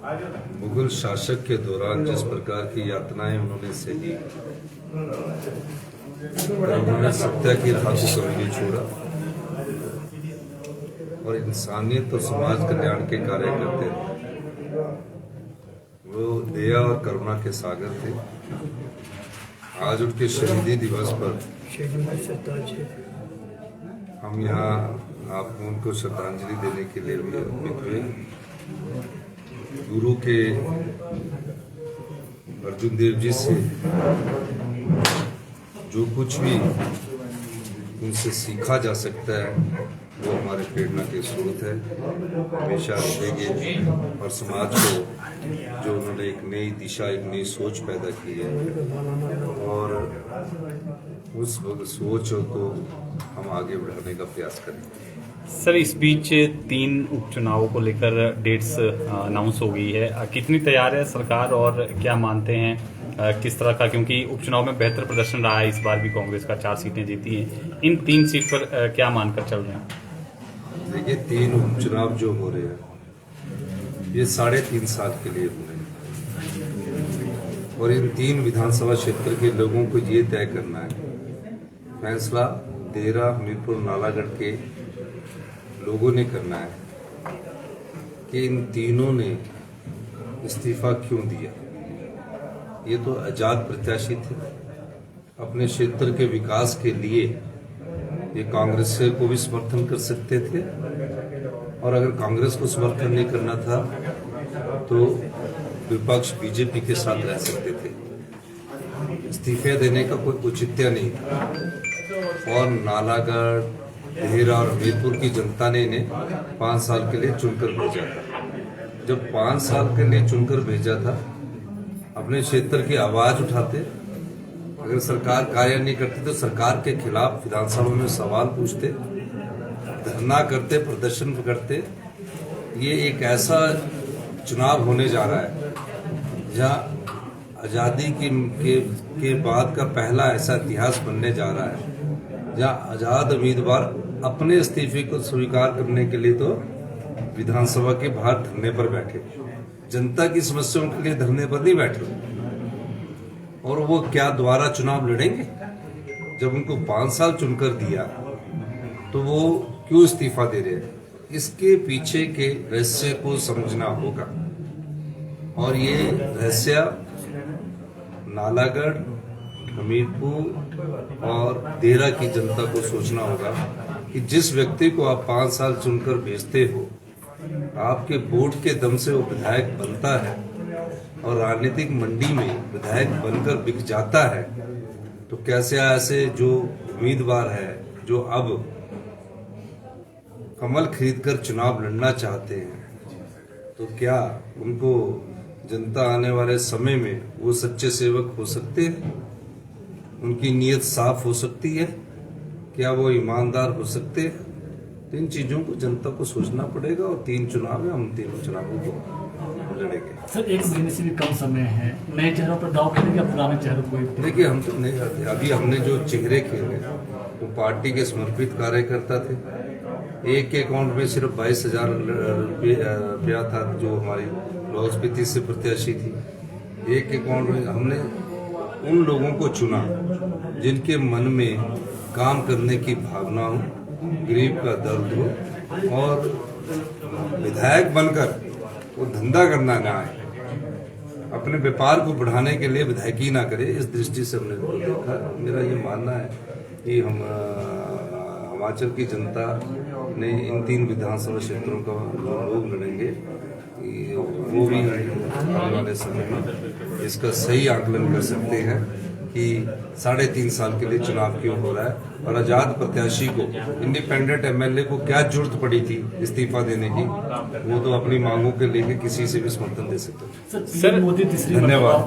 मुगल शासक के दौरान जिस प्रकार की यातनाएं उन्होंने सही, उन्होंने सत्या की राह को कभी नहीं छोड़ा और इंसानियत और समाज कल्याण के कार्य करते थे। वो दया और करुणा के सागर थे। आज उनके शहीदी दिवस पर हम यहाँ आपको उनको श्रद्धांजलि देने के लिए भी उपस्थित हुए। गुरु के अर्जुन देव जी से जो कुछ भी उनसे सीखा जा सकता है वो हमारे प्रेरणा के स्रोत है। हमेशा रहेंगे और समाज को जो उन्होंने एक नई दिशा, एक नई सोच पैदा की है और उस सोच को हम आगे बढ़ाने का प्रयास करेंगे। सर, इस बीच 3 उपचुनावों को लेकर डेट्स अनाउंस हो गई है। कितनी तैयार है सरकार और क्या मानते हैं किस तरह का, क्योंकि उपचुनाव में बेहतर प्रदर्शन रहा है इस बार भी, कांग्रेस का 4 सीटें जीती हैं। इन 3 सीट पर क्या मानकर चल रहे हैं? देखिए, 3 उपचुनाव जो हो रहे हैं ये 3.5 साल के लिए हो रहे हैं और इन 3 विधानसभा क्षेत्र के लोगों को ये तय करना है, फैसला देरा, हमीरपुर, नालागढ़ के लोगों ने करना है कि इन तीनों ने इस्तीफा क्यों दिया। ये तो आजाद प्रत्याशी थे, अपने क्षेत्र के विकास के लिए ये कांग्रेस को भी समर्थन कर सकते थे और अगर कांग्रेस को समर्थन नहीं करना था तो विपक्ष बीजेपी के साथ रह सकते थे। इस्तीफे देने का कोई औचित्य नहीं था और नालागढ़, देहरा और हमीरपुर की जनता ने इन्हें 5 साल के लिए चुनकर भेजा था। जब 5 साल के लिए चुनकर भेजा था, अपने क्षेत्र की आवाज उठाते, अगर सरकार कार्य नहीं करती तो सरकार के खिलाफ विधानसभा में सवाल पूछते, धरना करते, प्रदर्शन करते। ये एक ऐसा चुनाव होने जा रहा है जहां आजादी के बाद का पहला ऐसा इतिहास बनने जा रहा है जहां आजाद उम्मीदवार अपने इस्तीफे को स्वीकार करने के लिए तो विधानसभा के बाहर धरने पर बैठे, जनता की समस्याओं के लिए धरने पर नहीं बैठे। और वो क्या दोबारा चुनाव लड़ेंगे? जब उनको 5 साल चुनकर दिया तो वो क्यों इस्तीफा दे रहे हैं? इसके पीछे के रहस्य को समझना होगा और ये रहस्य नालागढ़, हमीरपुर और देहरा की जनता को सोचना होगा कि जिस व्यक्ति को आप 5 साल चुनकर भेजते हो, आपके वोट के दम से वो विधायक बनता है और राजनीतिक मंडी में विधायक बनकर बिक जाता है, तो कैसे ऐसे जो उम्मीदवार है जो अब कमल खरीदकर चुनाव लड़ना चाहते हैं, तो क्या उनको जनता आने वाले समय में वो सच्चे सेवक हो सकते हैं? उनकी नीयत साफ हो सकती है? क्या वो ईमानदार हो सकते हैं? तो इन चीजों को जनता को सोचना पड़ेगा और 3 चुनाव है, हम 3 चुनावों को लड़ेंगे। सर, 1 महीने से भी कम समय है, नए चेहरों पर दाव खेलेंगे, पुराने चेहरों को? देखिए, हम तो नहीं करते। अभी हमने जो चेहरे खेले वो पार्टी के समर्पित कार्यकर्ता थे। एक के अकाउंट में सिर्फ 22,000 रुपया था जो हमारी लाहौल स्पीति से प्रत्याशी थी। एक अकाउंट में हमने उन लोगों को चुना जिनके मन में काम करने की भावना हो, गरीब का दर्द हो और विधायक बनकर वो धंधा करना ना आए, अपने व्यापार को बढ़ाने के लिए विधायकी ना करे। इस दृष्टि से हमने उनको देखा। मेरा ये मानना है कि हम हिमाचल की जनता ने इन 3 विधानसभा क्षेत्रों का जो लोग लड़ेंगे वो भी आने वाले समय में इसका सही आकलन कर सकते हैं कि 3.5 साल के लिए चुनाव क्यों हो रहा है और आजाद प्रत्याशी को, इंडिपेंडेंट एमएलए को क्या जरूरत पड़ी थी इस्तीफा देने की। वो तो अपनी मांगों के लेके किसी से भी समर्थन दे सकते। सर, मोदी तीसरी धन्यवाद।